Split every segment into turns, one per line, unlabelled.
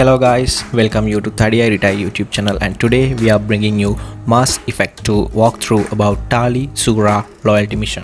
Hello guys, welcome you to Tali'Zorah YouTube channel, and today we are bringing you Mass Effect 2 walkthrough about Tali'Zorah loyalty mission.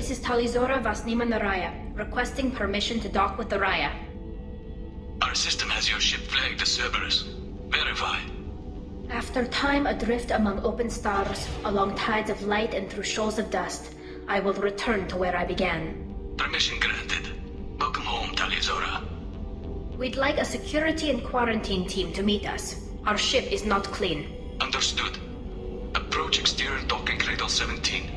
This is Tali'Zorah Rayya, requesting permission to dock with the Rayya.
Our system has your ship flagged as Cerberus. Verify.
After time adrift among open stars, along tides of light and through shoals of dust, I will return to where I began.
Permission granted. Welcome home, Tali'Zorah.
We'd like a security and quarantine team to meet us. Our ship is not clean.
Understood. Approach exterior docking cradle 17.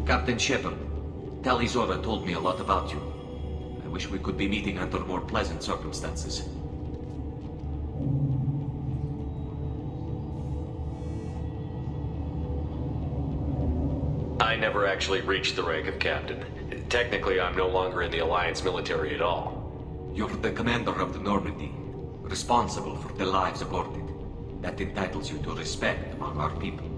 Captain Shepard, Tali'Zorah told me a lot about you. I wish we could be meeting under more pleasant circumstances.
I never actually reached the rank of captain. Technically, I'm no longer in the Alliance military at all.
You're the commander of the Normandy, responsible for the lives aborted. That entitles you to respect among our people.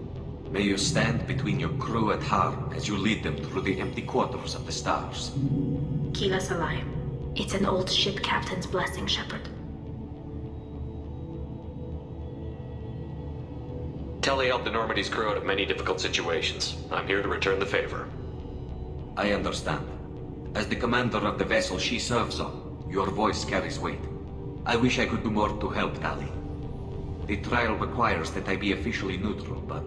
May you stand between your crew and harm as you lead them through the empty quarters of the stars.
Kila Salai. It's an old ship captain's blessing, Shepard.
Telly helped the Normandy's crew out of many difficult situations. I'm here to return the favor.
I understand. As the commander of the vessel she serves on, your voice carries weight. I wish I could do more to help Tali. The trial requires that I be officially neutral, but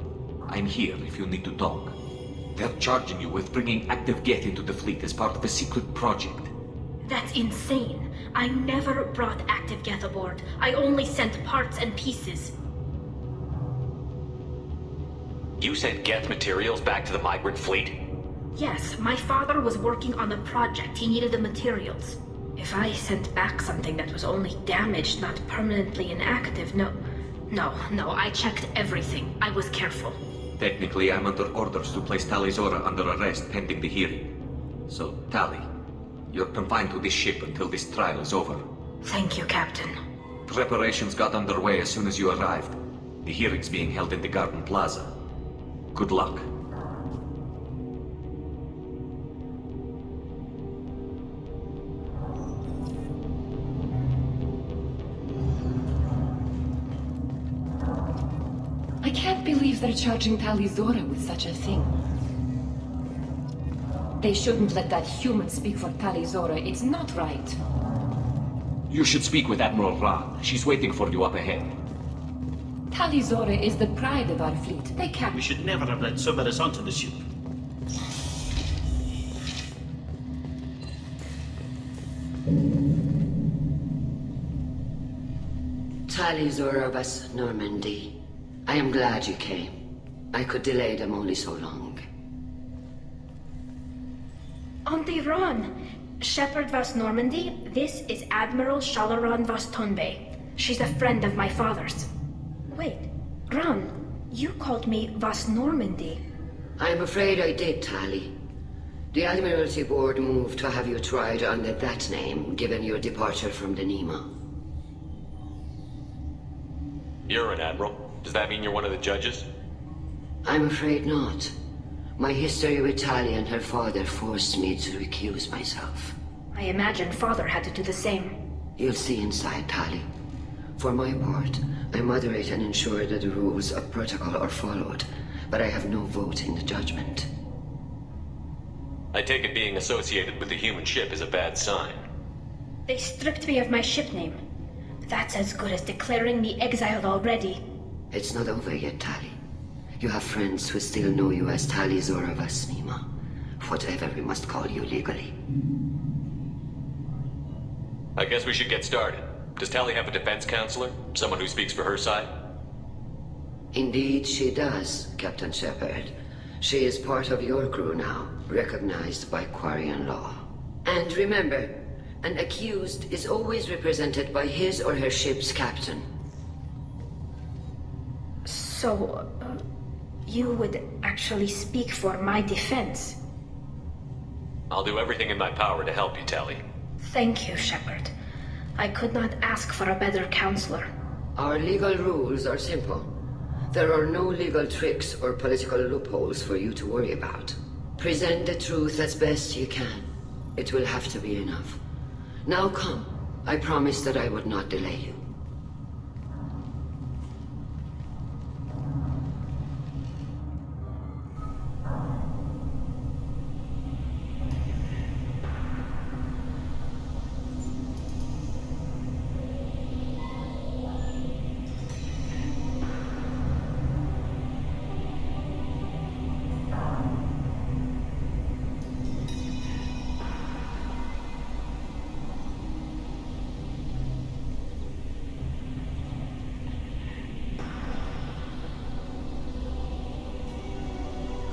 I'm here if you need to talk. They're charging you with bringing active Geth into the fleet as part of a secret project.
That's insane. I never brought active Geth aboard. I only sent parts and pieces.
You sent Geth materials back to the migrant fleet?
Yes, my father was working on a project. He needed the materials. If I sent back something that was only damaged, not permanently inactive, no, I checked everything. I was careful.
Technically, I'm under orders to place Tali'Zorah under arrest pending the hearing. So, Tali, you're confined to this ship until this trial is over.
Thank you, Captain.
Preparations got underway as soon as you arrived. The hearing's being held in the Garden Plaza. Good luck.
I can't believe they're charging Tali'Zorah with such a thing. They shouldn't let that human speak for Tali'Zorah. It's not right.
You should speak with Admiral Ra. She's waiting for you up ahead.
Tali'Zorah is the pride of our fleet. They can't...
We should never have let Cerberus onto the ship.
Tali'Zorah was Normandy. I am glad you came. I could delay them only so long.
Auntie Ron! Shepard was Normandy. This is Admiral Shalaran was Tonbay. She's a friend of my father's. Wait, Ron, you called me was Normandy.
I'm afraid I did, Tali. The Admiralty Board moved to have you tried under that name, given your departure from the Nima.
You're an admiral. Does that mean you're one of the judges?
I'm afraid not. My history with Tali and her father forced me to recuse myself.
I imagine father had to do the same.
You'll see inside, Tali. For my part, I moderate and ensure that the rules of protocol are followed, but I have no vote in the judgment.
I take it being associated with the human ship is a bad sign.
They stripped me of my ship name. That's as good as declaring me exiled already.
It's not over yet, Tali. You have friends who still know you as Tali'Zorah Vasnima. Whatever we must call you legally.
I guess we should get started. Does Tali have a defense counselor? Someone who speaks for her side?
Indeed she does, Captain Shepard. She is part of your crew now, recognized by Quarian law. And remember, an accused is always represented by his or her ship's captain.
So, you would actually speak for my defense?
I'll do everything in my power to help you, Tali.
Thank you, Shepard. I could not ask for a better counselor.
Our legal rules are simple. There are no legal tricks or political loopholes for you to worry about. Present the truth as best you can. It will have to be enough. Now come. I promised that I would not delay you.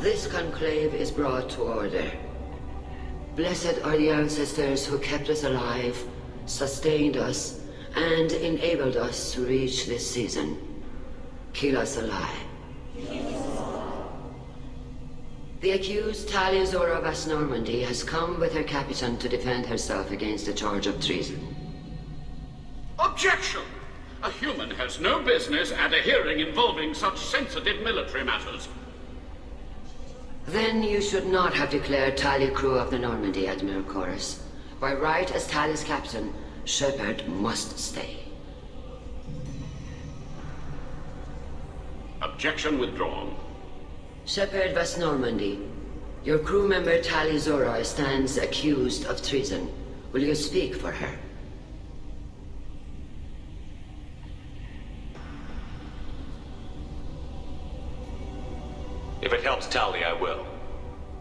This conclave is brought to order. Blessed are the ancestors who kept us alive, sustained us, and enabled us to reach this season. Keep us alive. The accused Tali'Zorah Vas Normandy has come with her captain to defend herself against a charge of treason.
Objection! A human has no business at a hearing involving such sensitive military matters.
Then you should not have declared Tali crew of the Normandy, Admiral Chorus. By right as Tali's captain, Shepard must stay.
Objection withdrawn.
Shepard Vas Normandy, your crew member Tali'Zorah stands accused of treason. Will you speak for her?
If it helps Tali, I will.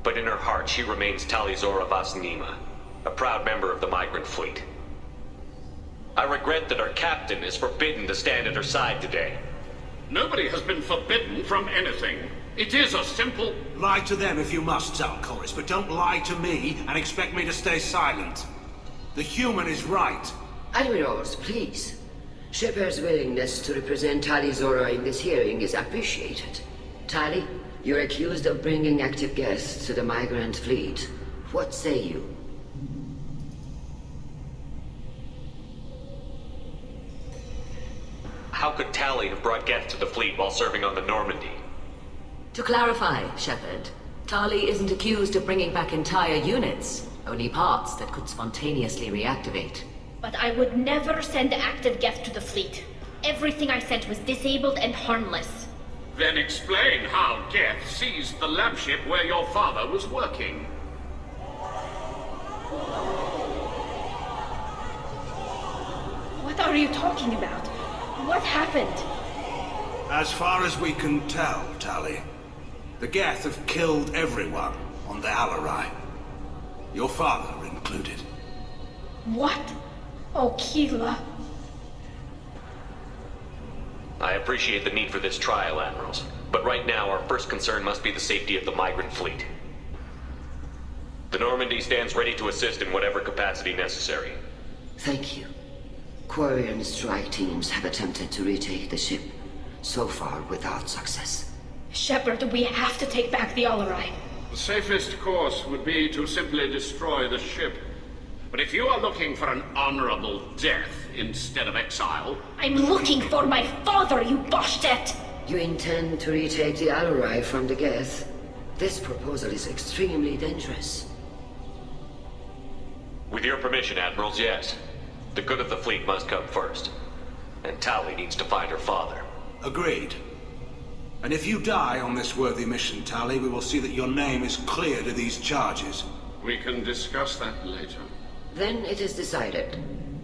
But in her heart, she remains Tali'Zorah Vas Nima, a proud member of the migrant fleet. I regret that our captain is forbidden to stand at her side today.
Nobody has been forbidden from anything. It is a simple...
Lie to them if you must, Chorus, but don't lie to me and expect me to stay silent. The human is right.
Admirals, please. Shepard's willingness to represent Tali'Zorah in this hearing is appreciated. Tali, you're accused of bringing active guests to the migrant fleet. What say you?
How could Tali have brought Geth to the fleet while serving on the Normandy?
To clarify, Shepard, Tali isn't accused of bringing back entire units, only parts that could spontaneously reactivate.
But I would never send active Geth to the fleet. Everything I sent was disabled and harmless.
Then explain how Geth seized the lab ship where your father was working.
What are you talking about? What happened?
As far as we can tell, Tali, the Geth have killed everyone on the Alarai. Your father included.
What? Oh, Keela.
I appreciate the need for this trial, Admirals, but right now our first concern must be the safety of the migrant fleet. The Normandy stands ready to assist in whatever capacity necessary.
Thank you. Quarry and strike teams have attempted to retake the ship, so far without success.
Shepard, we have to take back the Alarai.
The safest course would be to simply destroy the ship. But if you are looking for an honorable death instead of exile...
I'm looking for my father, you Boshtet!
You intend to retake the Alarai from the Geth? This proposal is extremely dangerous.
With your permission, Admirals, yes. The good of the fleet must come first. And Tali needs to find her father.
Agreed. And if you die on this worthy mission, Tali, we will see that your name is cleared of these charges.
We can discuss that later.
Then it is decided.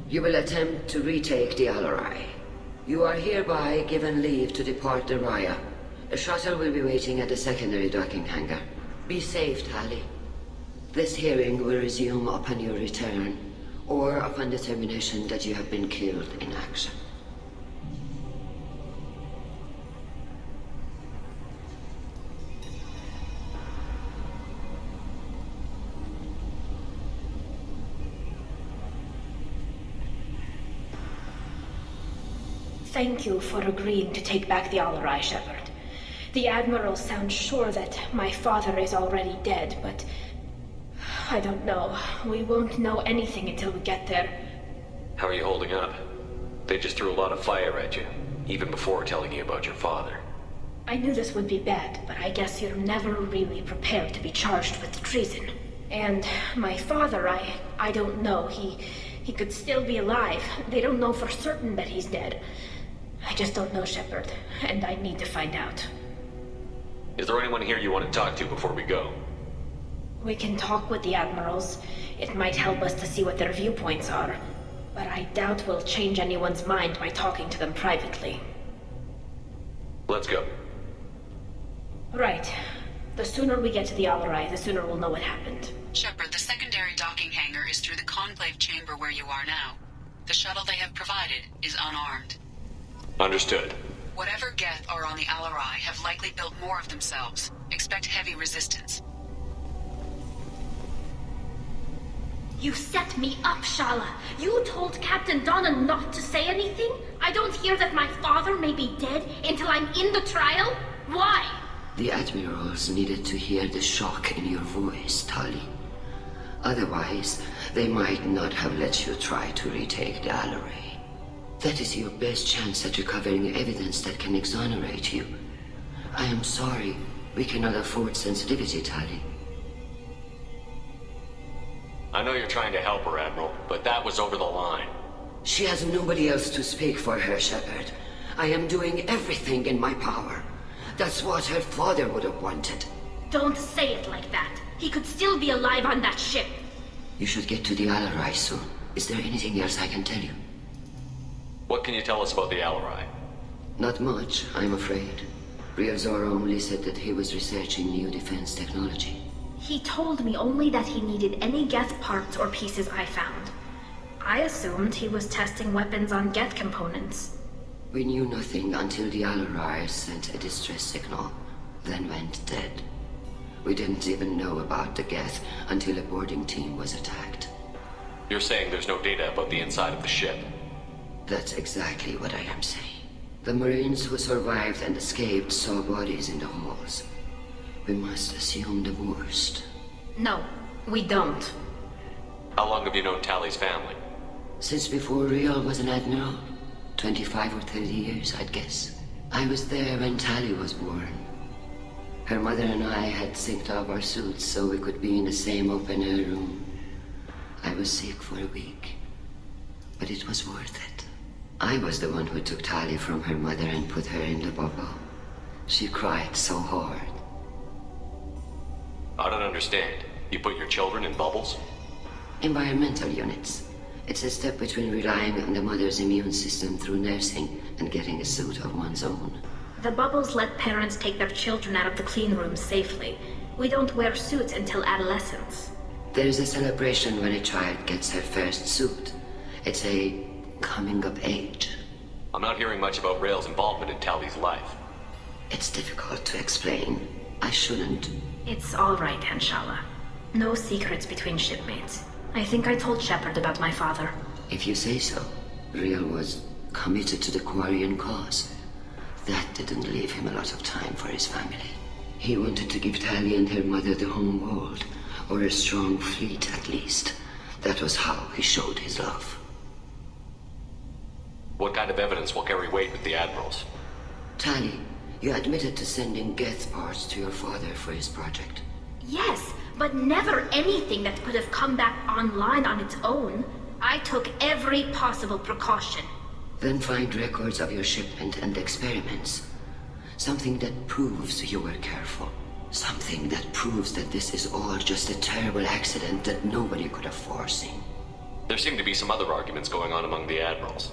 You will attempt to retake the Alarai. You are hereby given leave to depart the Rayya. A shuttle will be waiting at the secondary docking hangar. Be safe, Tali. This hearing will resume upon your return, or upon determination that you have been killed in action.
Thank you for agreeing to take back the Alarai, Shepard. The Admiral sounds sure that my father is already dead, but... I don't know. We won't know anything until we get there.
How are you holding up? They just threw a lot of fire at you, even before telling you about your father.
I knew this would be bad, but I guess you're never really prepared to be charged with treason. And my father, I don't know. He could still be alive. They don't know for certain that he's dead. I just don't know, Shepard, and I need to find out.
Is there anyone here you want to talk to before we go?
We can talk with the Admirals. It might help us to see what their viewpoints are. But I doubt we'll change anyone's mind by talking to them privately.
Let's go.
Right. The sooner we get to the Alarai, the sooner we'll know what happened.
Shepard, the secondary docking hangar is through the conclave chamber where you are now. The shuttle they have provided is unarmed.
Understood.
Whatever Geth are on the Alarai have likely built more of themselves. Expect heavy resistance.
You set me up, Shala. You told Captain Donna not to say anything? I don't hear that my father may be dead until I'm in the trial? Why?
The Admirals needed to hear the shock in your voice, Tali. Otherwise, they might not have let you try to retake the Alarai. That is your best chance at recovering evidence that can exonerate you. I am sorry. We cannot afford sensitivity, Tali.
I know you're trying to help her, Admiral, but that was over the line.
She has nobody else to speak for her, Shepard. I am doing everything in my power. That's what her father would have wanted.
Don't say it like that. He could still be alive on that ship.
You should get to the Alarai soon. Is there anything else I can tell you?
What can you tell us about the Alarai?
Not much, I'm afraid. Tali'Zorah only said that he was researching new defense technology.
He told me only that he needed any Geth parts or pieces I found. I assumed he was testing weapons on Geth components.
We knew nothing until the Alarai sent a distress signal, then went dead. We didn't even know about the Geth until a boarding team was attacked.
You're saying there's no data about the inside of the ship?
That's exactly what I am saying. The Marines who survived and escaped saw bodies in the halls. We must assume the worst.
No, we don't.
How long have you known Tali's family?
Since before Rayya was an admiral. 25 or 30 years, I'd guess. I was there when Tali was born. Her mother and I had synced up our suits so we could be in the same open-air room. I was sick for a week, but it was worth it. I was the one who took Tali from her mother and put her in the bubble. She cried so hard.
I don't understand. You put your children in bubbles?
Environmental units. It's a step between relying on the mother's immune system through nursing and getting a suit of one's own.
The bubbles let parents take their children out of the clean rooms safely. We don't wear suits until adolescence.
There is a celebration when a child gets her first suit. It's a coming of age.
I'm not hearing much about Rael's involvement in Tali's life.
It's difficult to explain. I shouldn't.
It's all right, Henshala. No secrets between shipmates. I think I told Shepard about my father.
If you say so. Rayya was committed to the Quarian cause. That didn't leave him a lot of time for his family. He wanted to give Tali and her mother the home world, or a strong fleet at least. That was how he showed his love.
What kind of evidence will carry weight with the admirals?
Tali, you admitted to sending Geth parts to your father for his project.
Yes, but never anything that could have come back online on its own. I took every possible precaution.
Then find records of your shipment and experiments. Something that proves you were careful. Something that proves that this is all just a terrible accident that nobody could have foreseen.
There seem to be some other arguments going on among the admirals.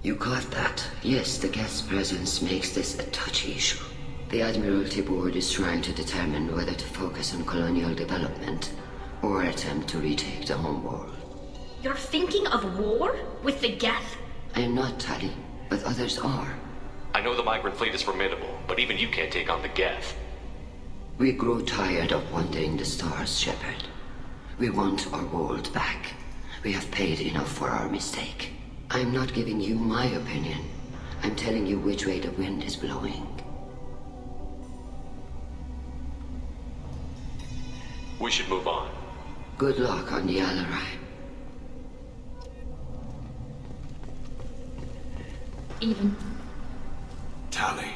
You caught that? Yes, the guest's presence makes this a touchy issue. The Admiralty Board is trying to determine whether to focus on colonial development or attempt to retake the home world.
You're thinking of war? With the Geth?
I am not, Tali, but others are.
I know the migrant fleet is formidable, but even you can't take on the Geth.
We grow tired of wandering the stars, Shepard. We want our world back. We have paid enough for our mistake. I'm not giving you my opinion. I'm telling you which way the wind is blowing.
We should move on.
Good luck on the Alarai.
Even.
Tali,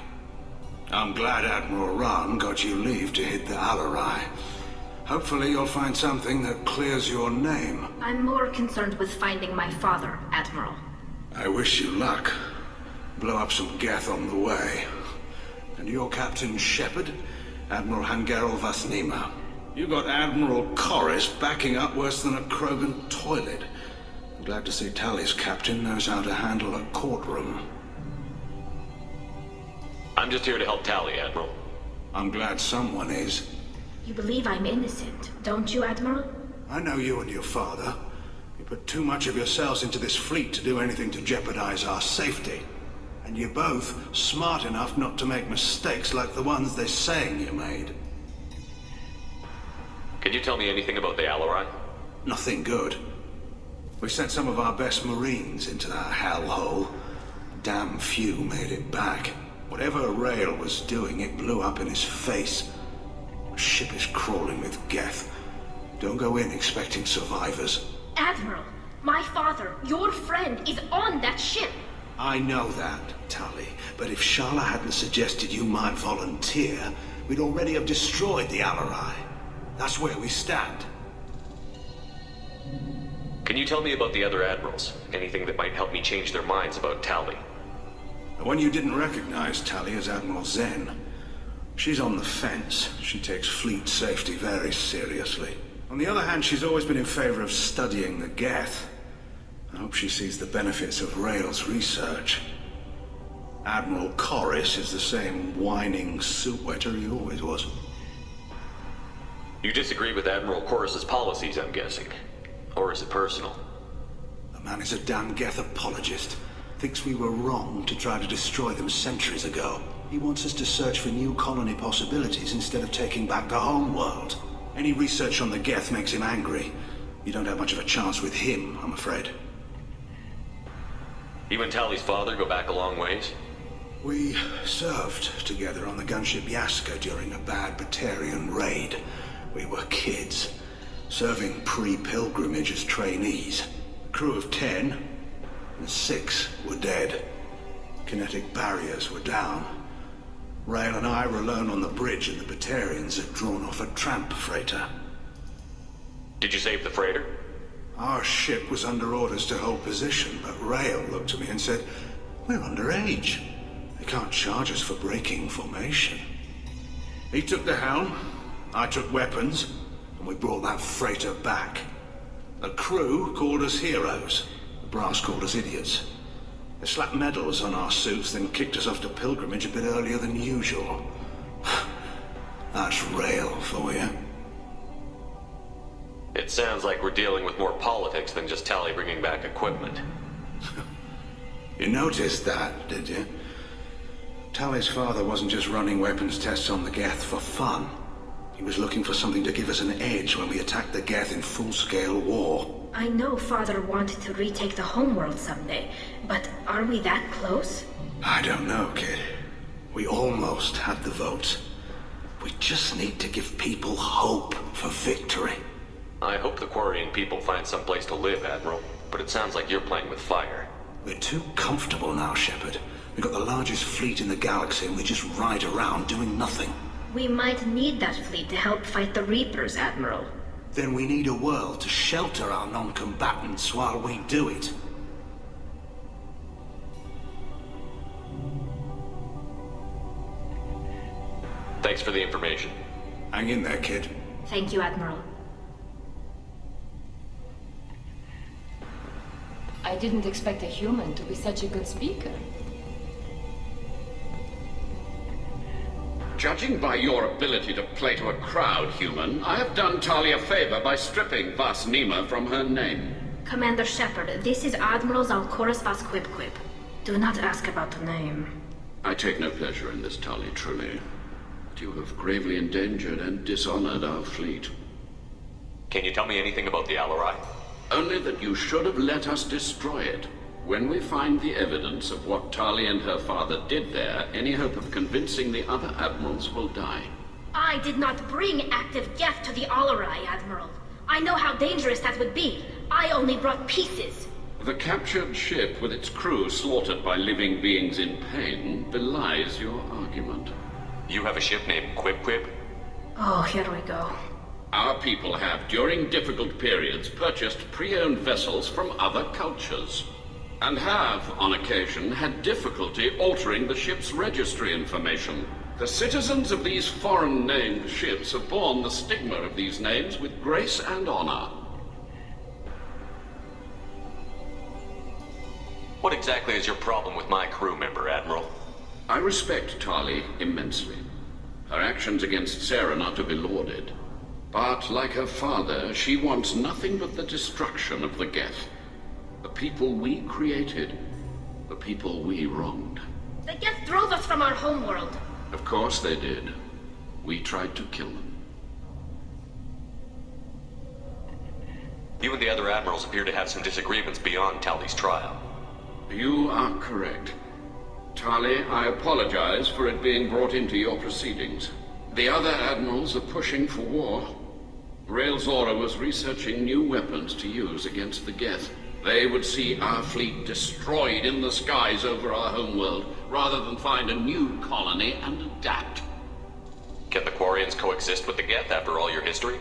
I'm glad Admiral Ran got you leave to hit the Alarai. Hopefully you'll find something that clears your name.
I'm more concerned with finding my father, Admiral.
I wish you luck. Blow up some Geth on the way. And your Captain Shepard, Admiral Hangarel Vasnima. You got Admiral Corris backing up worse than a Krogan toilet. I'm glad to see Tali's captain knows how to handle a courtroom.
I'm just here to help Tali, Admiral.
I'm glad someone is.
You believe I'm innocent, don't you, Admiral?
I know you and your father. You put too much of yourselves into this fleet to do anything to jeopardize our safety. And you're both smart enough not to make mistakes like the ones they're saying you made.
Can you tell me anything about the Alarai?
Nothing good. We sent some of our best Marines into that hellhole. Damn few made it back. Whatever Rael was doing, it blew up in his face. The ship is crawling with Geth. Don't go in expecting survivors.
Admiral, my father, your friend, is on that ship.
I know that, Tali, but if Shala hadn't suggested you might volunteer, we'd already have destroyed the Alarai. That's where we stand.
Can you tell me about the other admirals? Anything that might help me change their minds about Tali?
The one you didn't recognize, Tali, is Admiral Zen. She's on the fence. She takes fleet safety very seriously. On the other hand, she's always been in favor of studying the Geth. I hope she sees the benefits of Rael's research. Admiral Corris is the same whining suit wetter he always was.
You disagree with Admiral Corris's policies, I'm guessing. Or is it personal?
The man is a damn Geth apologist. Thinks we were wrong to try to destroy them centuries ago. He wants us to search for new colony possibilities instead of taking back the home world. Any research on the Geth makes him angry. You don't have much of a chance with him, I'm afraid.
You and Tali's father go back a long ways?
We served together on the gunship Yaska during a bad Batarian raid. We were kids, serving pre-pilgrimage as trainees. A crew of 10, and 6 were dead. Kinetic barriers were down. Rail and I were alone on the bridge, and the Batarians had drawn off a tramp freighter.
Did you save the freighter?
Our ship was under orders to hold position, but Rail looked at me and said, "We're underage. They can't charge us for breaking formation." He took the helm, I took weapons, and we brought that freighter back. The crew called us heroes. The brass called us idiots. They slapped medals on our suits, then kicked us off to pilgrimage a bit earlier than usual. That's Rail for you.
It sounds like we're dealing with more politics than just Tali bringing back equipment.
You noticed that, did you? Tali's father wasn't just running weapons tests on the Geth for fun. He was looking for something to give us an edge when we attacked the Geth in full-scale war.
I know Father wanted to retake the homeworld someday, but are we that close?
I don't know, kid. We almost had the votes. We just need to give people hope for victory.
I hope the Quarian people find some place to live, Admiral, but it sounds like you're playing with fire.
We're too comfortable now, Shepard. We've got the largest fleet in the galaxy and we just ride around doing nothing.
We might need that fleet to help fight the Reapers, Admiral.
Then we need a world to shelter our non-combatants while we do it.
Thanks for the information.
Hang in there, kid.
Thank you, Admiral.
I didn't expect a human to be such a good speaker.
Judging by your ability to play to a crowd, human, I have done Tali a favor by stripping Vas Nima from her name.
Commander Shepard, this is Admiral Zalkoris Vas Quip. Do not ask about the name.
I take no pleasure in this, Tali, truly. But you have gravely endangered and dishonored our fleet.
Can you tell me anything about the Alarai?
Only that you should have let us destroy it. When we find the evidence of what Tali and her father did there, any hope of convincing the other admirals will die.
I did not bring active Geth to the Alarai, Admiral. I know how dangerous that would be. I only brought pieces.
The captured ship with its crew slaughtered by living beings in pain belies your argument.
You have a ship named Quip?
Oh, here we go.
Our people have, during difficult periods, purchased pre-owned vessels from other cultures. And have, on occasion, had difficulty altering the ship's registry information. The citizens of these foreign-named ships have borne the stigma of these names with grace and honor.
What exactly is your problem with my crew member, Admiral?
I respect Tali immensely. Her actions against Saren are to be lauded. But, like her father, she wants nothing but the destruction of the Geth. The people we created. The people we wronged.
The Geth drove us from our homeworld.
Of course they did. We tried to kill them.
You and the other admirals appear to have some disagreements beyond Tali's trial.
You are correct. Tali, I apologize for it being brought into your proceedings. The other admirals are pushing for war. Tali'Zorah was researching new weapons to use against the Geth. They would see our fleet destroyed in the skies over our homeworld, rather than find a new colony and adapt.
Can the Quarians coexist with the Geth after all your history?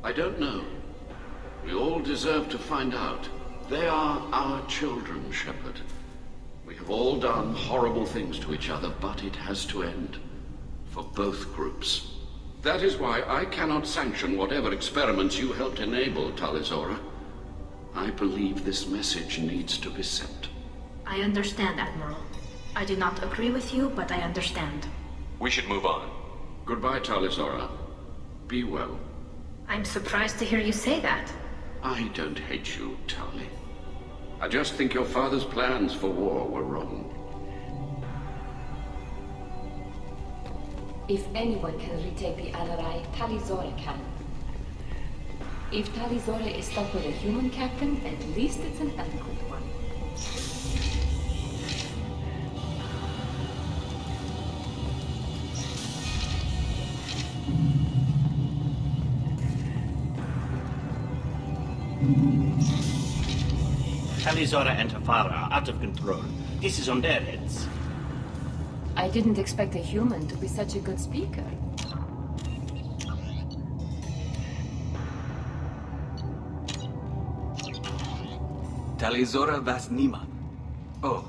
I don't know. We all deserve to find out. They are our children, Shepard. We have all done horrible things to each other, but it has to end. For both groups. That is why I cannot sanction whatever experiments you helped enable, Tali'Zorah. I believe this message needs to be sent.
I understand, Admiral. I do not agree with you, but I understand.
We should move on.
Goodbye, Tali'Zorah. Be well.
I'm surprised to hear you say that.
I don't hate you, Tali. I just think your father's plans for war were wrong.
If anyone can retake the Alarai, Tali'Zorah can. If Tali'Zorah is stuck with a human captain, at least it's an eloquent one.
Tali'Zorah and her father are out of control. This is on their heads.
I didn't expect a human to be such a good speaker.
Tali'Zorah Vas Nima. Oh,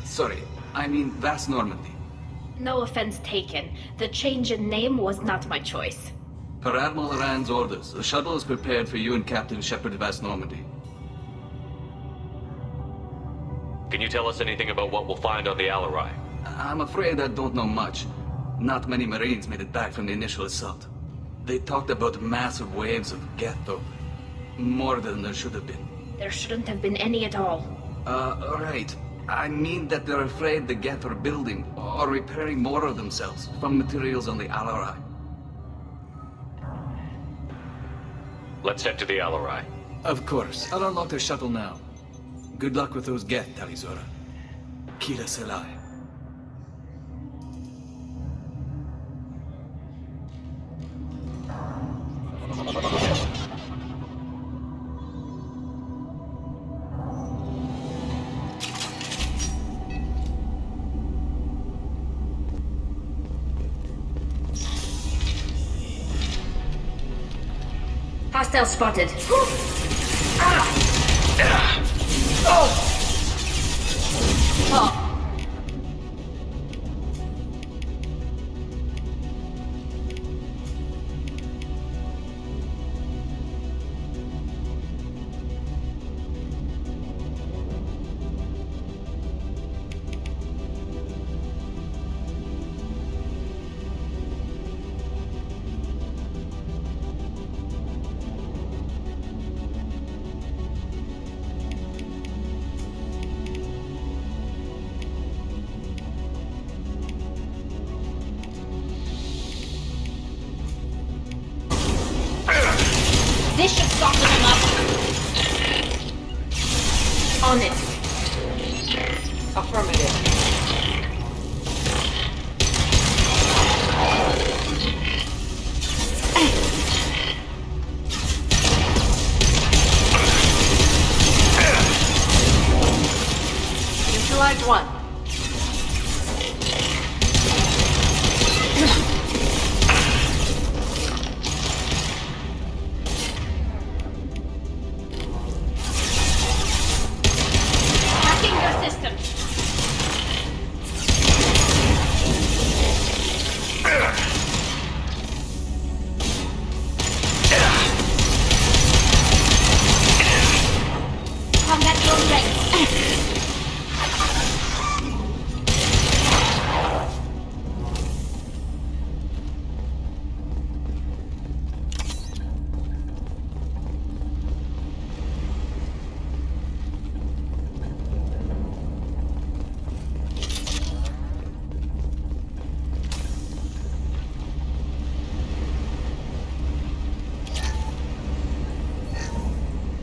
sorry. I mean Vas Normandy.
No offense taken. The change in name was not my choice.
Per Admiral Rand's orders, a shuttle is prepared for you and Captain Shepard Vas Normandy.
Can you tell us anything about what we'll find on the Alarai?
I'm afraid I don't know much. Not many Marines made it back from the initial assault. They talked about massive waves of Geth, though. More than there should have been.
There shouldn't have been any at all.
Right. I mean that they're afraid the Geth are building or repairing more of themselves from materials on the Alarai.
Let's head to the Alarai.
Of course. I'll unlock the shuttle now. Good luck with those Geth, Tali'Zorah. Kira Selai.
Hostile spotted. This should soften him up. On it.
Affirmative. Neutralize one.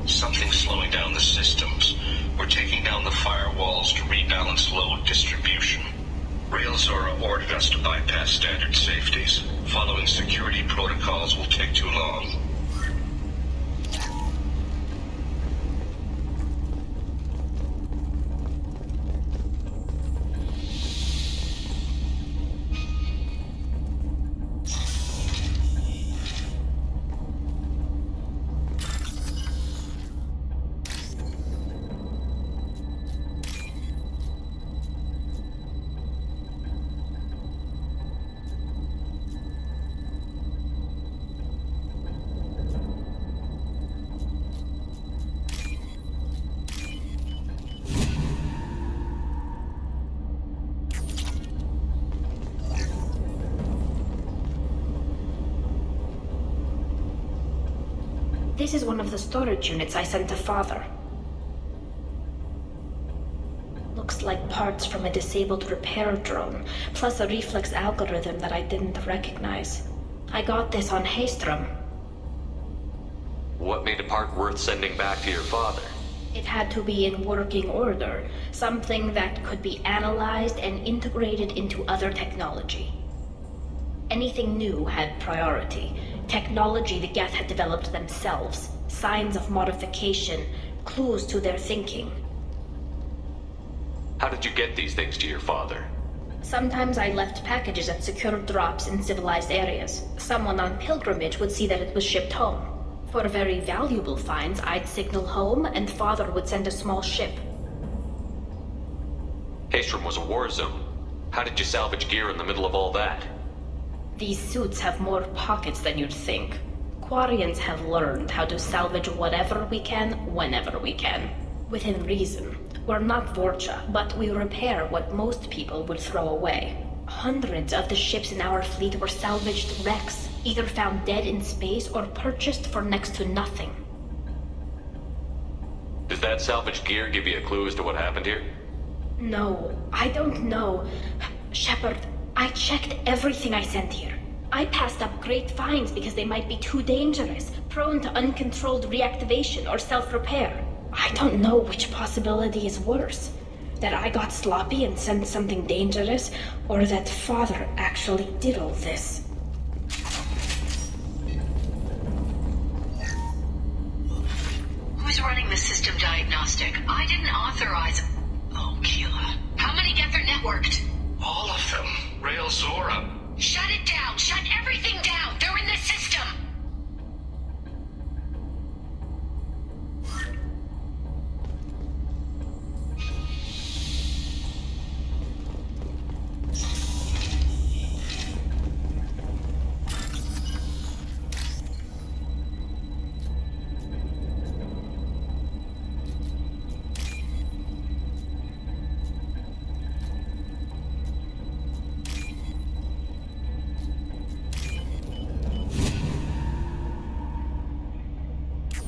Something's slowing down the systems. We're taking down the firewalls to rebalance load distribution. Tali'Zorah ordered us to bypass standard safeties. Following security protocols will take too long.
This is one of the storage units I sent to Father. Looks like parts from a disabled repair drone, plus a reflex algorithm that I didn't recognize. I got this on Haystrom.
What made a part worth sending back to your father?
It had to be in working order, something that could be analyzed and integrated into other technology. Anything new had priority. Technology the Geth had developed themselves, signs of modification, clues to their thinking.
How did you get these things to your father?
Sometimes I left packages at secure drops in civilized areas. Someone on pilgrimage would see that it was shipped home. For very valuable finds, I'd signal home, and Father would send a small ship.
Haestrom was a war zone. How did you salvage gear in the middle of all that?
These suits have more pockets than you'd think. Quarians have learned how to salvage whatever we can, whenever we can. Within reason. We're not Vorcha, but we repair what most people would throw away. Hundreds of the ships in our fleet were salvaged wrecks, either found dead in space or purchased for next to nothing.
Does that salvaged gear give you a clue as to what happened here?
No, I don't know. Shepard, I checked everything I sent here. I passed up great finds because they might be too dangerous, prone to uncontrolled reactivation or self-repair. I don't know which possibility is worse. That I got sloppy and sent something dangerous, or that Father actually did all this.
Who's running the system diagnostic? I didn't authorize... Oh, Keela. How many Geth are networked?
All of them. Rayya.
Shut it down! Shut everything down! They're in the system!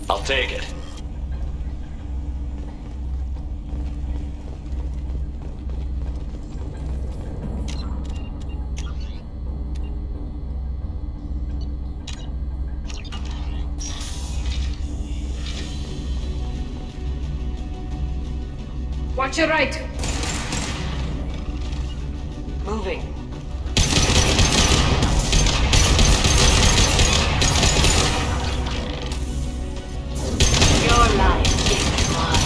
I'll take it.
Watch your right!
Moving. Your life is mine.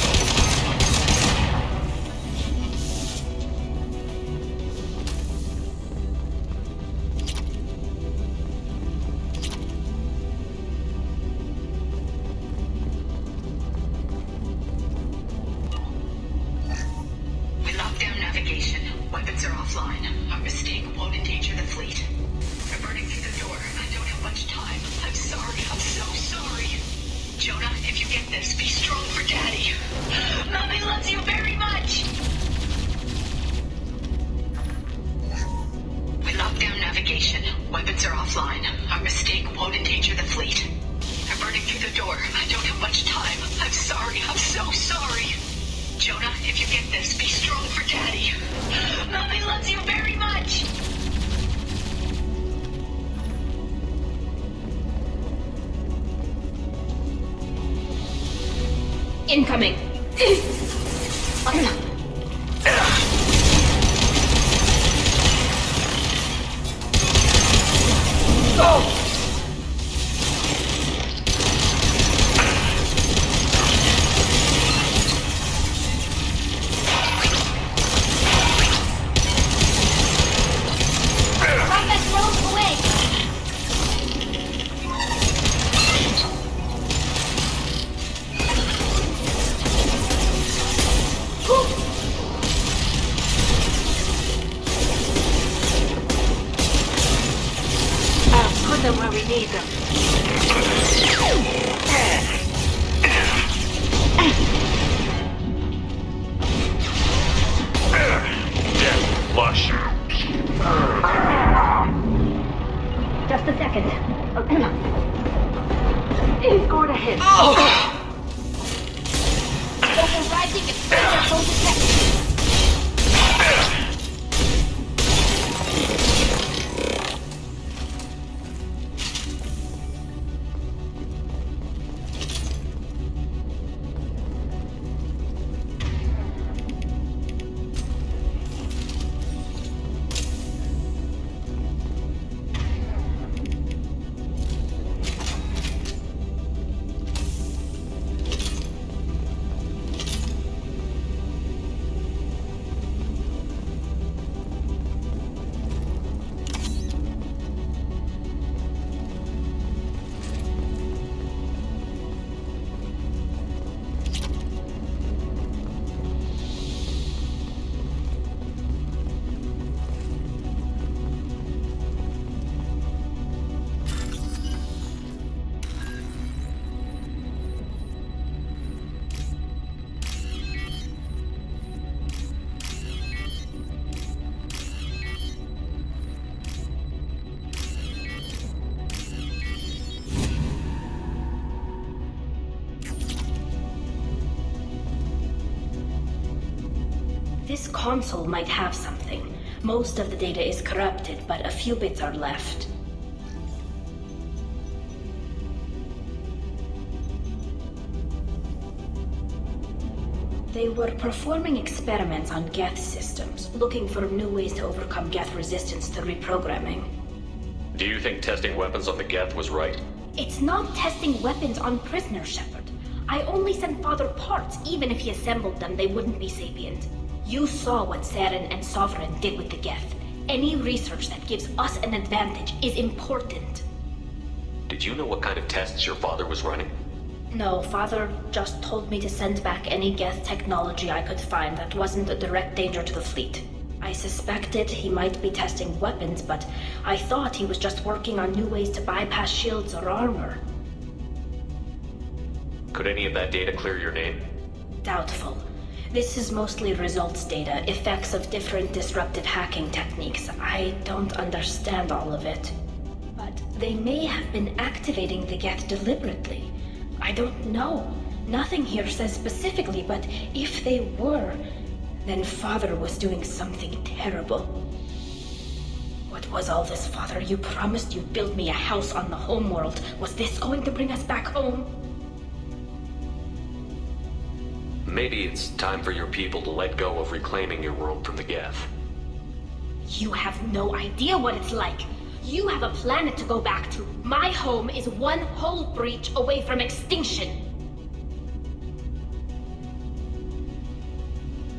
We locked down navigation. Weapons are offline. Our mistake won't endanger the fleet. We're burning through the door. I don't have much time. I'm sorry. I'm so sorry. Jonah, if you get this, be strong for Daddy. Mommy loves you very much. We locked down navigation. Weapons are offline. Our mistake won't endanger the fleet. We're burning through the door. I don't have much time. I'm sorry. I'm so sorry. Jonah, if you get this, be strong for Daddy. Mommy loves you very much.
Incoming!
Put them where we need them.
Flush.
Just a second.
Scored a hit.
Overriding exposure full detect. This console might have something. Most of the data is corrupted, but a few bits are left. They were performing experiments on Geth systems, looking for new ways to overcome Geth resistance to reprogramming.
Do you think testing weapons on the Geth was right?
It's not testing weapons on prisoners, Shepard. I only sent Father parts. Even if he assembled them, they wouldn't be sapient. You saw what Saren and Sovereign did with the Geth. Any research that gives us an advantage is important.
Did you know what kind of tests your father was running?
No, Father just told me to send back any Geth technology I could find that wasn't a direct danger to the fleet. I suspected he might be testing weapons, but I thought he was just working on new ways to bypass shields or armor.
Could any of that data clear your name?
Doubtful. This is mostly results data, effects of different disrupted hacking techniques. I don't understand all of it. But they may have been activating the Geth deliberately. I don't know. Nothing here says specifically, but if they were, then Father was doing something terrible. What was all this, Father? You promised you'd build me a house on the homeworld. Was this going to bring us back home?
Maybe it's time for your people to let go of reclaiming your world from the Geth.
You have no idea what it's like. You have a planet to go back to. My home is one hull breach away from extinction.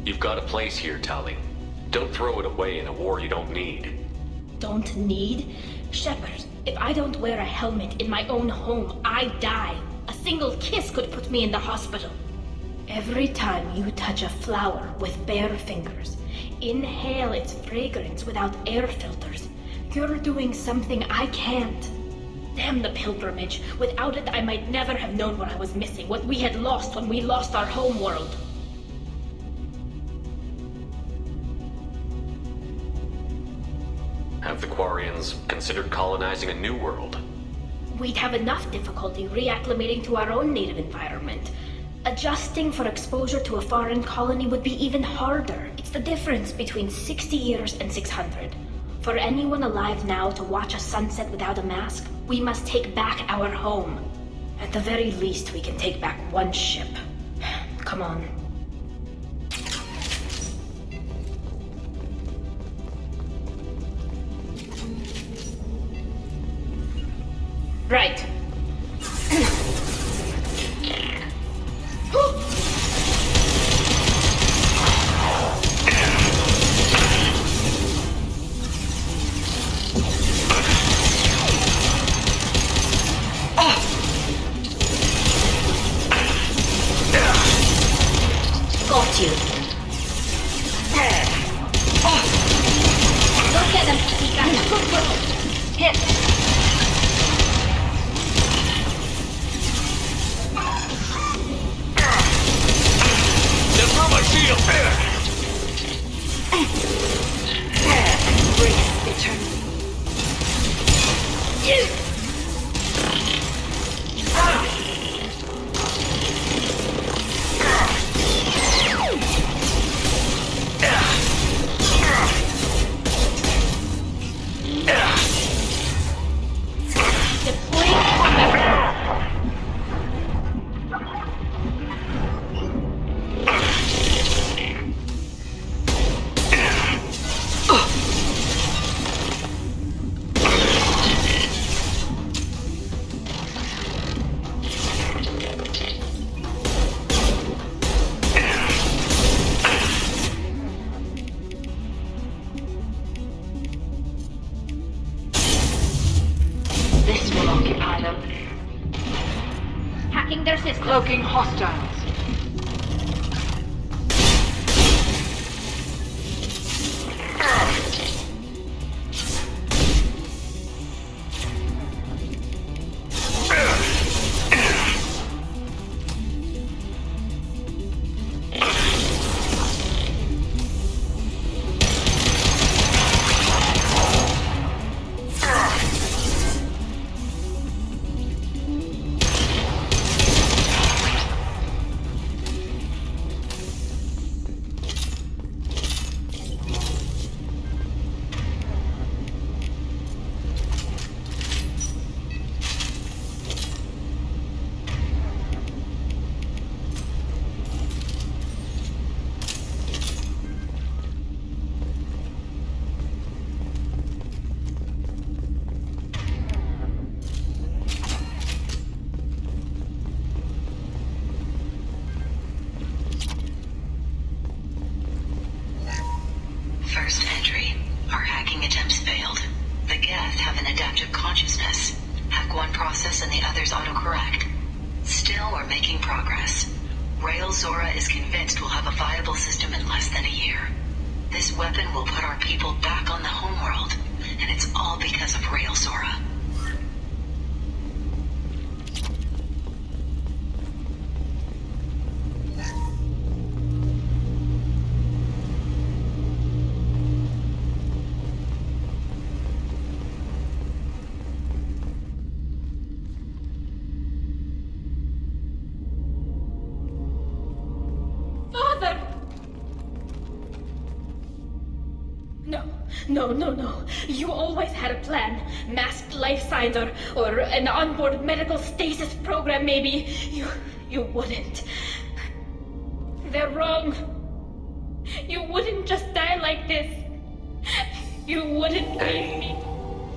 You've got a place here, Tali. Don't throw it away in a war you don't need.
Don't need? Shepard, if I don't wear a helmet in my own home, I die. A single kiss could put me in the hospital. Every time you touch a flower with bare fingers, inhale its fragrance without air filters, you're doing something I can't. Damn the pilgrimage. Without it, I might never have known what I was missing, what we had lost when we lost our homeworld.
Have the Quarians considered colonizing a new world?
We'd have enough difficulty reacclimating to our own native environment. Adjusting for exposure to a foreign colony would be even harder. It's the difference between 60 years and 600. For anyone alive now to watch a sunset without a mask, we must take back our home. At the very least, we can take back one ship. Come on. Right. Got you. Don't get them, Pika. Hit.
Throw my shield!
Embrace eternity. This will occupy them. Hacking their system.
Cloaking hostiles.
adaptive consciousness. Hack one process and the others autocorrect. Still, we're making progress. Rayya is convinced we'll have a viable system in less than a year. This weapon will put our people back on the homeworld, and it's all because of Rayya.
No. You always had a plan. Masked life signs or an onboard medical stasis program, maybe. You wouldn't. They're wrong. You wouldn't just die like this. You wouldn't leave me.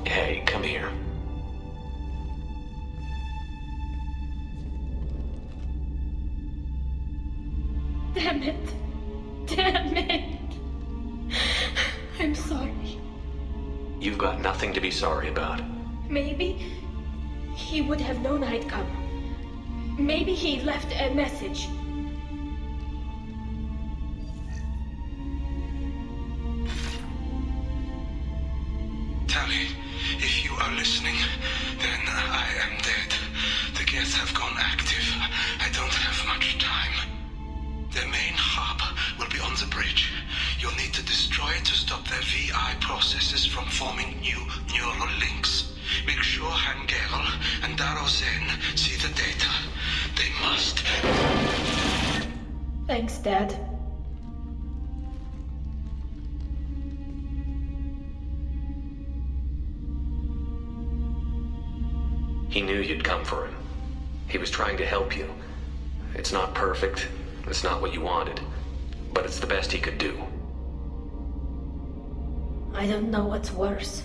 Hey, come here.
Damn it. I'm sorry.
You've got nothing to be sorry about.
Maybe he would have known I'd come. Maybe he left a message.
Tali, if you are listening, then I am dead. The gets have gone active. I don't have much time. The main hub will be on the bridge. You'll need to destroy it to stop their VI processes from forming new neural links. Make sure Hangerel and Daro Zen see the data. They must.
Thanks, Dad.
He knew you'd come for him. He was trying to help you. It's not perfect. It's not what you wanted. But it's the best he could do.
I don't know what's worse.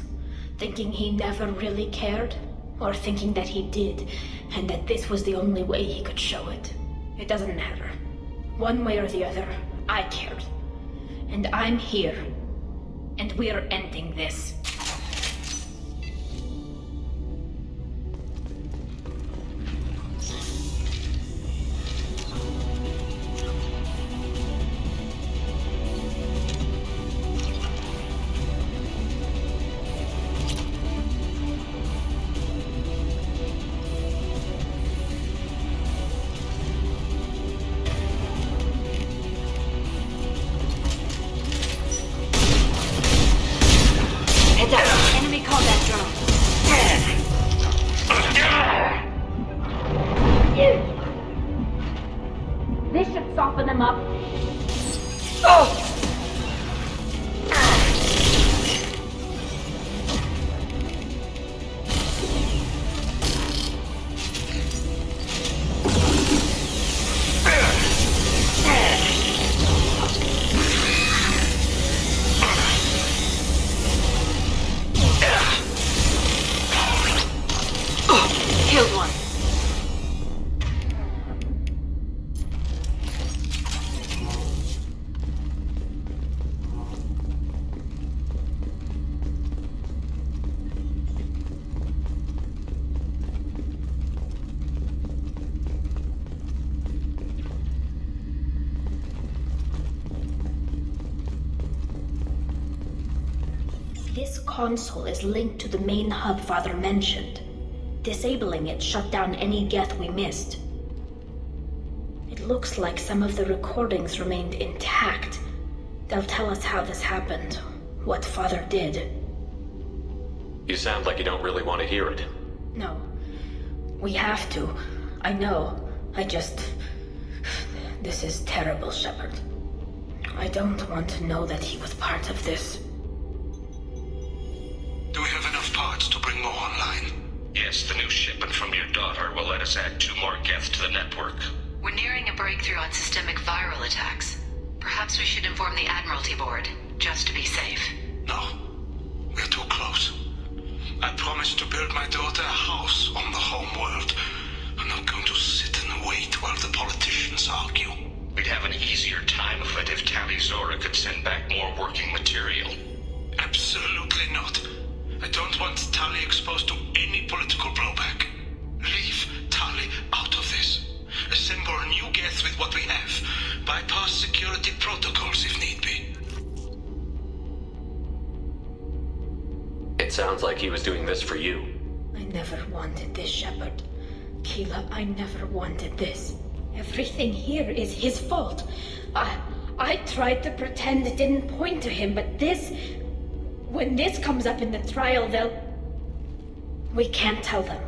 Thinking he never really cared, or thinking that he did, and that this was the only way he could show it. It doesn't matter. One way or the other, I cared. And I'm here. And we're ending this. Enemy combat drone. This should soften them up.
Killed one.
This console is linked to the main hub Father mentioned. Disabling it shut down any geth we missed. It looks like some of the recordings remained intact. They'll tell us how this happened, what Father did.
You sound like you don't really want to hear it.
No. We have to. I know. This is terrible, Shepard. I don't want to know that he was part of this.
Do we have enough parts to bring more online?
Yes, the new shipment from your daughter will let us add 2 more geth to the network.
We're nearing a breakthrough on systemic viral attacks. Perhaps we should inform the Admiralty Board, just to be safe.
No. We're too close. I promised to build my daughter a house on the homeworld. I'm not going to sit and wait while the politicians argue.
We'd have an easier time of it if Tali'Zorah could send back more working material.
Absolutely not. I don't want Tali exposed to any political blowback. Leave Tali out of this. Assemble a new Geth with what we have. Bypass security protocols if need be.
It sounds like he was doing this for you.
I never wanted this, Shepard. Keela, I never wanted this. Everything here is his fault. I tried to pretend it didn't point to him, but this... When this comes up in the trial, they'll... We can't tell them.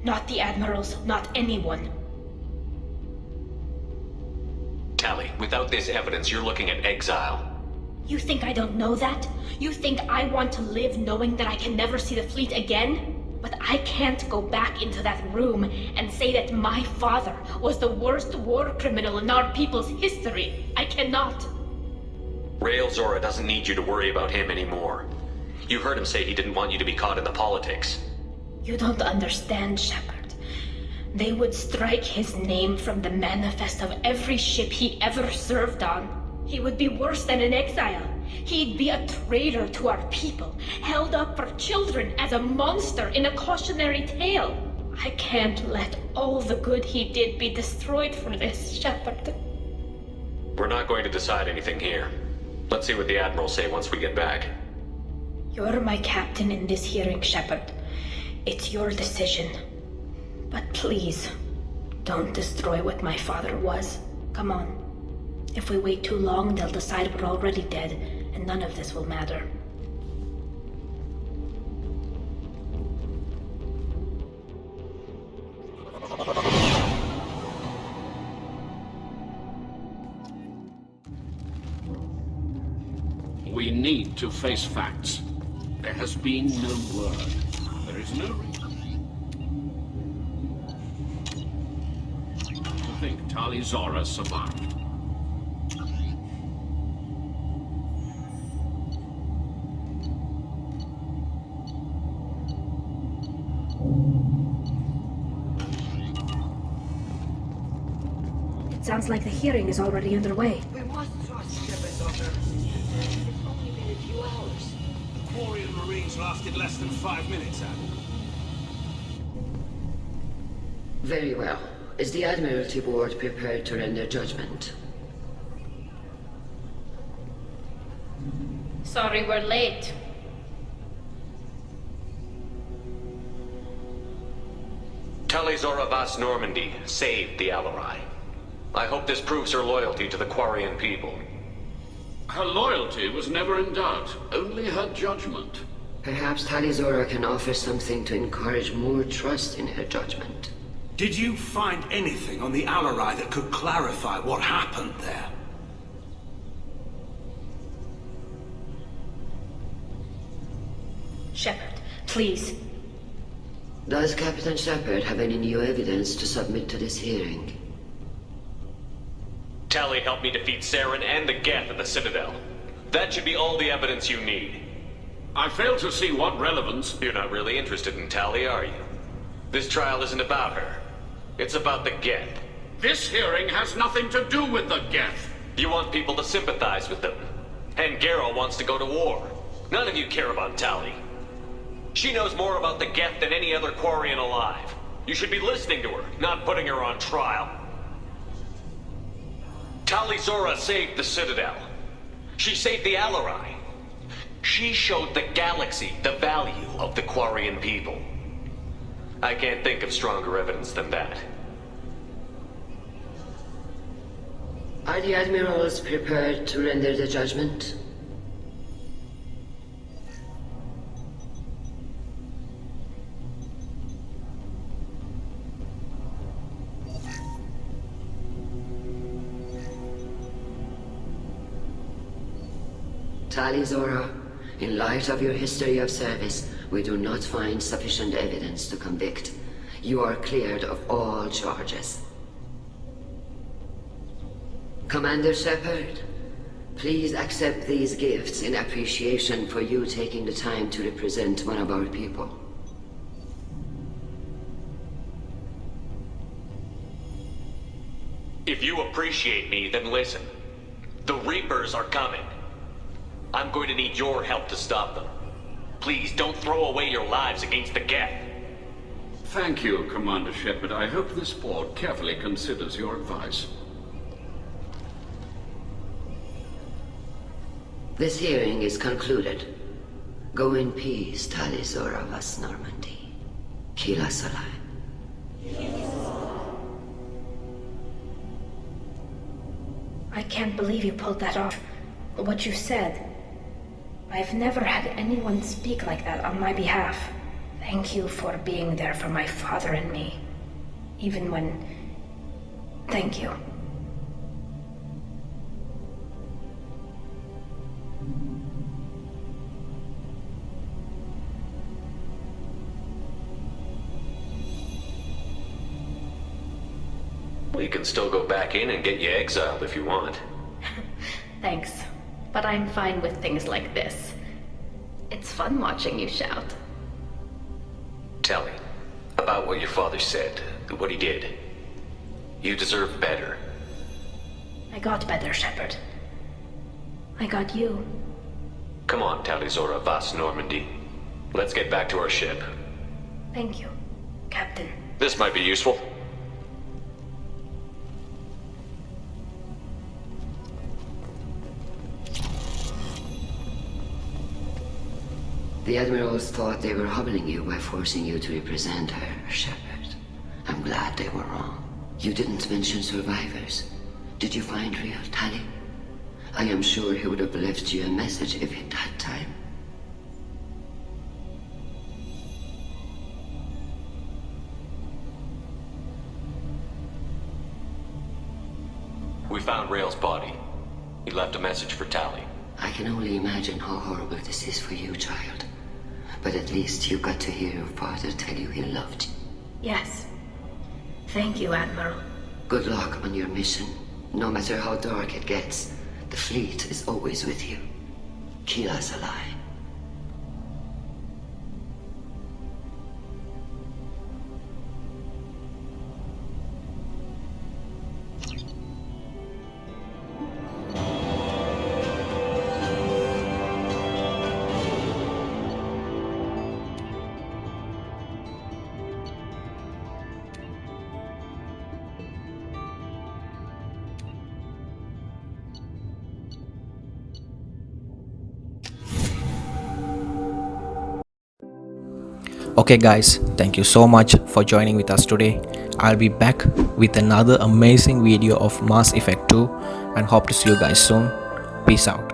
Not the Admirals, not anyone.
Tali, without this evidence, you're looking at exile.
You think I don't know that? You think I want to live knowing that I can never see the fleet again? But I can't go back into that room and say that my father was the worst war criminal in our people's history. I cannot.
Rayya doesn't need you to worry about him anymore. You heard him say he didn't want you to be caught in the politics.
You don't understand, Shepard. They would strike his name from the manifest of every ship he ever served on. He would be worse than an exile. He'd be a traitor to our people, held up for children as a monster in a cautionary tale. I can't let all the good he did be destroyed for this, Shepard.
We're not going to decide anything here. Let's see what the Admirals say once we get back.
You're my captain in this hearing, Shepard. It's your decision. But please, don't destroy what my father was. Come on. If we wait too long, they'll decide we're already dead, and none of this will matter.
We need to face facts. There has been no word. There is no reason to think Tali'Zorah survived.
It sounds like the hearing is already underway.
We must trust Shepard's order. It's only been a few hours.
The Quarian Marines lasted less than 5 minutes,
Very well. Is the Admiralty Board prepared to render judgment?
Sorry we're late.
Tali'Zorah Vas Normandy saved the Alarai. I hope this proves her loyalty to the Quarian people.
Her loyalty was never in doubt, only her judgment.
Perhaps Tali'Zorah can offer something to encourage more trust in her judgment.
Did you find anything on the Alarai that could clarify what happened there?
Shepard, please.
Does Captain Shepard have any new evidence to submit to this hearing?
Tali helped me defeat Saren and the Geth at the Citadel. That should be all the evidence you need.
I fail to see what relevance...
You're not really interested in Tali, are you? This trial isn't about her. It's about the Geth.
This hearing has nothing to do with the Geth.
You want people to sympathize with them. And Garrow wants to go to war. None of you care about Tali. She knows more about the Geth than any other Quarian alive. You should be listening to her, not putting her on trial. Tali'Zorah saved the Citadel. She saved the Alarai. She showed the galaxy the value of the Quarian people. I can't think of stronger evidence than that.
Are the Admirals prepared to render the judgment? Tali'Zorah, in light of your history of service, we do not find sufficient evidence to convict. You are cleared of all charges. Commander Shepard, please accept these gifts in appreciation for you taking the time to represent one of our people.
If you appreciate me, then listen. The Reapers are coming. I'm going to need your help to stop them. Please don't throw away your lives against the Geth.
Thank you, Commander Shepard. I hope this board carefully considers your advice.
This hearing is concluded. Go in peace, Tali'Zorah vas Normandy. Kila Salai.
I can't believe you pulled that off. What you said. I've never had anyone speak like that on my behalf. Thank you for being there for my father and me. Even when... Thank you.
We can still go back in and get you exiled if you want.
Thanks, but I'm fine with things like this. It's fun watching you shout.
Tell me, about what your father said, what he did. You deserve better.
I got better, Shepard. I got you.
Come on, Tali'Zorah vas Normandy. Let's get back to our ship.
Thank you, Captain.
This might be useful.
The Admirals thought they were humbling you by forcing you to represent her, Shepard. I'm glad they were wrong. You didn't mention survivors. Did you find real Tali? I am sure he would have left you a message if he'd had time.
We found Rail's body. He left a message for Tali.
I can only imagine how horrible this is for you, child. But at least you got to hear your father tell you he loved you.
Yes. Thank you, Admiral.
Good luck on your mission. No matter how dark it gets, the fleet is always with you. Kila Salai.
Okay guys, thank you so much for joining with us today. I'll be back with another amazing video of Mass Effect 2 and hope to see you guys soon. Peace out.